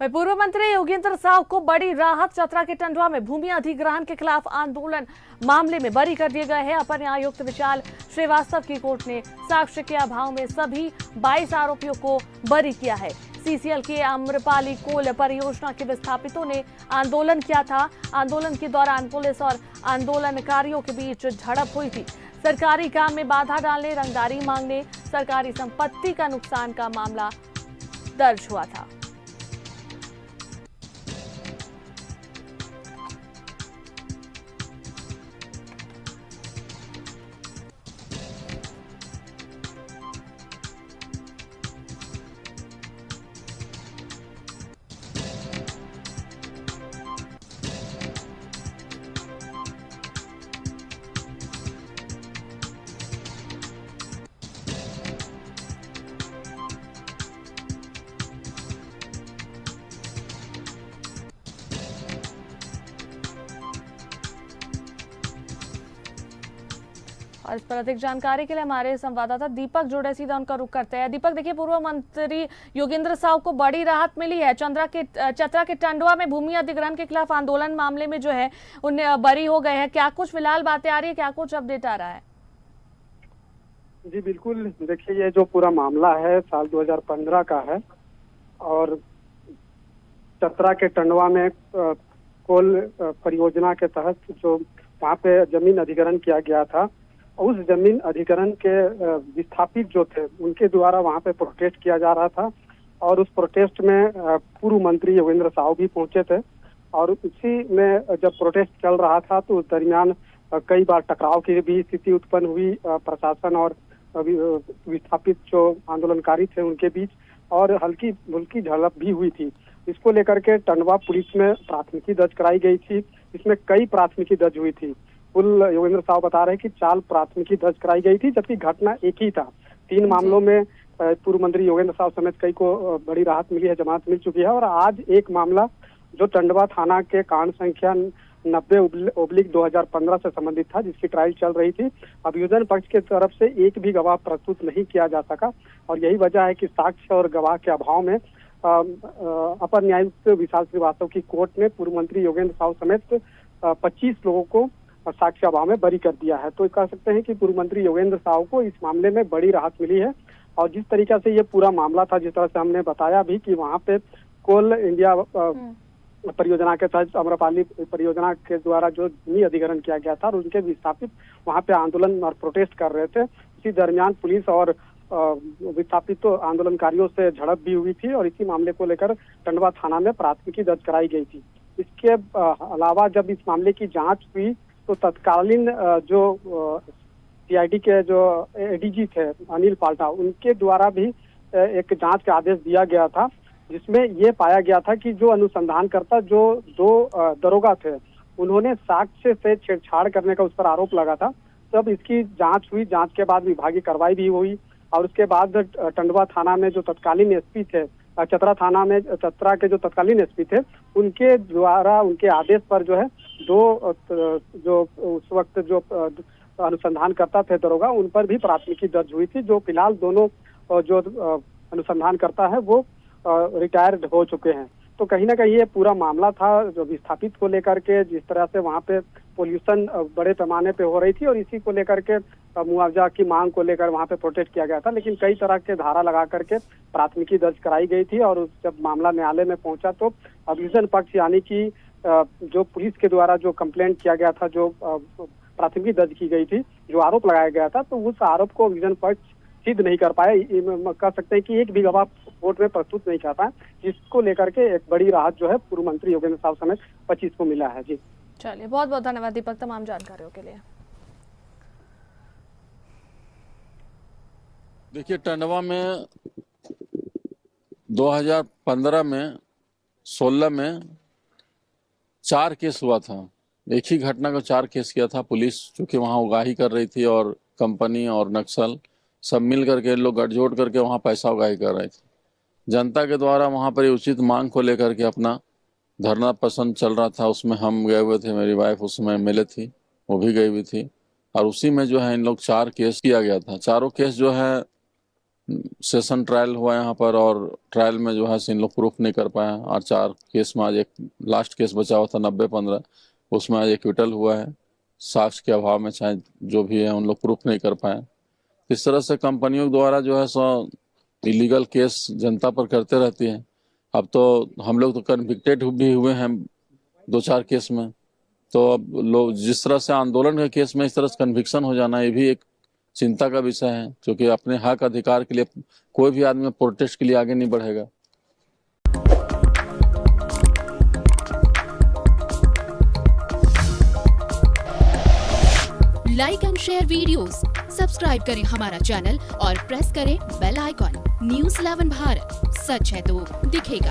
वहीं पूर्व मंत्री योगेंद्र साव को बड़ी राहत। चतरा के टंडवा में भूमि अधिग्रहण के खिलाफ आंदोलन मामले में बरी कर दिए गए हैं। अपर न्यायायुक्त विशाल श्रीवास्तव की कोर्ट ने साक्ष्य के अभाव में सभी 22 आरोपियों को बरी किया है। सीसीएल के आम्रपाली कोल परियोजना के विस्थापितों ने आंदोलन किया था। आंदोलन के दौरान पुलिस और आंदोलनकारियों के बीच झड़प हुई थी। सरकारी काम में बाधा डालने, रंगदारी मांगने, सरकारी संपत्ति का नुकसान का मामला दर्ज हुआ था। और इस पर अधिक जानकारी के लिए हमारे संवाददाता दीपक जुड़े, सीधा उनका रुख करते हैं। दीपक, देखिए, पूर्व मंत्री योगेंद्र साव को बड़ी राहत मिली है। चतरा के टंडवा में भूमि अधिग्रहण के खिलाफ आंदोलन मामले में जो है उन्हें बरी हो गए हैं। क्या कुछ फिलहाल बातें आ रही है, क्या कुछ अपडेट आ रहा है? जी बिल्कुल, देखिए, ये जो पूरा मामला है साल 2015 का है और चतरा के टंडवा में कोल परियोजना के तहत जो वहाँ पे जमीन अधिग्रहण किया गया था, उस जमीन अधिग्रहण के विस्थापित जो थे उनके द्वारा वहाँ पे प्रोटेस्ट किया जा रहा था और उस प्रोटेस्ट में पूर्व मंत्री योगेंद्र साव भी पहुंचे थे। और उसी में जब प्रोटेस्ट चल रहा था तो उस दरमियान कई बार टकराव की भी स्थिति उत्पन्न हुई प्रशासन और विस्थापित जो आंदोलनकारी थे उनके बीच, और हल्की फुल्की झड़प भी हुई थी। इसको लेकर के टंडवा पुलिस में प्राथमिकी दर्ज कराई गई थी। इसमें कई प्राथमिकी दर्ज हुई थी। कुल योगेंद्र साव बता रहे हैं कि 4 प्राथमिकी दर्ज कराई गई थी, जबकि घटना एक ही था। 3 मामलों में पूर्व मंत्री योगेंद्र साव समेत कई को बड़ी राहत मिली है, जमानत मिल चुकी है। और आज एक मामला जो टंडवा थाना के कांड संख्या 90/2015 से संबंधित था, जिसकी ट्रायल चल रही थी। अभियोजन पक्ष के तरफ से एक भी गवाह प्रस्तुत नहीं किया जा सका और यही वजह है कि साक्ष्य और गवाह के अभाव में अपर न्यायायुक्त विशाल श्रीवास्तव की कोर्ट ने पूर्व मंत्री योगेंद्र साव समेत 25 लोगों को साक्ष्य अभाव में बरी कर दिया है। तो कह सकते हैं कि पूर्व मंत्री योगेंद्र साव को इस मामले में बड़ी राहत मिली है। और जिस तरीके से ये पूरा मामला था, जिस तरह से हमने बताया भी कि वहाँ पे कोल इंडिया परियोजना के तहत आम्रपाली परियोजना के द्वारा जो भूमि अधिग्रहण किया गया था और उनके विस्थापित वहाँ पे आंदोलन और प्रोटेस्ट कर रहे थे। इसी दरमियान पुलिस और विस्थापित आंदोलनकारियों से झड़प भी हुई थी और इसी मामले को लेकर टंडवा थाना में प्राथमिकी दर्ज कराई गई थी। इसके अलावा जब इस मामले की जांच हुई तो तत्कालीन जो सीआईडी के जो एडीजी थे अनिल पाल्टा, उनके द्वारा भी एक जांच का आदेश दिया गया था, जिसमें ये पाया गया था कि जो अनुसंधानकर्ता जो 2 दरोगा थे, उन्होंने साक्ष्य से छेड़छाड़ करने का उस पर आरोप लगा था। तब इसकी जांच हुई, जांच के बाद विभागीय कार्रवाई भी हुई और उसके बाद टंडवा थाना में जो तत्कालीन एसपी थे, चतरा थाना में चतरा के जो तत्कालीन एसपी थे, उनके द्वारा उनके आदेश पर जो है 2 जो उस वक्त जो अनुसंधानकर्ता थे दरोगा, उन पर भी प्राथमिकी दर्ज हुई थी। जो फिलहाल दोनों जो अनुसंधानकर्ता है वो रिटायर्ड हो चुके हैं। तो कहीं ना कहीं ये पूरा मामला था जो विस्थापित को लेकर के, जिस तरह से वहाँ पे पोल्यूशन बड़े पैमाने पे हो रही थी और इसी को लेकर के मुआवजा की मांग को लेकर वहाँ पे प्रोटेस्ट किया गया था। लेकिन कई तरह के धारा लगा करके प्राथमिकी दर्ज कराई गई थी और जब मामला न्यायालय में पहुंचा तो अभियोजन पक्ष यानी कि जो पुलिस के द्वारा जो कंप्लेंट किया गया था, जो प्राथमिकी दर्ज की गई थी, जो आरोप लगाया गया था, तो उस आरोप को अभियोजन पक्ष सिद्ध नहीं कर पाए। कह सकते हैं कि एक भी गवाह कोर्ट में प्रस्तुत नहीं कर पाए, जिसको लेकर के एक बड़ी राहत जो है पूर्व मंत्री योगेंद्र साव समेत 25 को मिला है। जी चलिए, बहुत बहुत धन्यवाद दीपक तमाम जानकारियों के लिए। देखिए, टंडवा में 2015 में 16 में 4 केस हुआ था। एक ही घटना को 4 केस किया था पुलिस, चूंकि वहाँ उगाही कर रही थी और कंपनी और नक्सल सब मिल करके लोग गठजोड़ करके वहाँ पैसा उगाही कर रहे थे। जनता के द्वारा वहाँ पर उचित मांग को लेकर के अपना धरना पसंद चल रहा था, उसमें हम गए हुए थे, मेरी वाइफ उसमें मिले थी, वो भी गई हुई थी। और उसी में जो है इन लोग 4 केस किया गया था। चारों केस जो है सेशन ट्रायल हुआ यहाँ पर, और ट्रायल में जो है इन लोग प्रूफ नहीं कर पाए, और 4 केस में आज एक लास्ट केस बचा हुआ था 90-15, उसमें आज एक्विटल हुआ है। साक्ष्य के अभाव में चाहे जो भी है उन लोग प्रूफ नहीं कर पाए। इस तरह से कंपनियों द्वारा जो है सो इलीगल केस जनता पर करते रहती है। अब तो हम लोग तो कन्विक्टेड भी हुए हैं 2-4 केस में, तो अब लोग जिस तरह से आंदोलन के केस में इस तरह से कन्विक्शन हो जाना, ये भी एक चिंता का विषय है, क्योंकि अपने हक अधिकार के लिए कोई भी आदमी प्रोटेस्ट के लिए आगे नहीं बढ़ेगा। Like and share videos, subscribe करें हमारा चैनल और प्रेस करें बेल आइकॉन। न्यूज़ 11 भारत, सच है तो दिखेगा।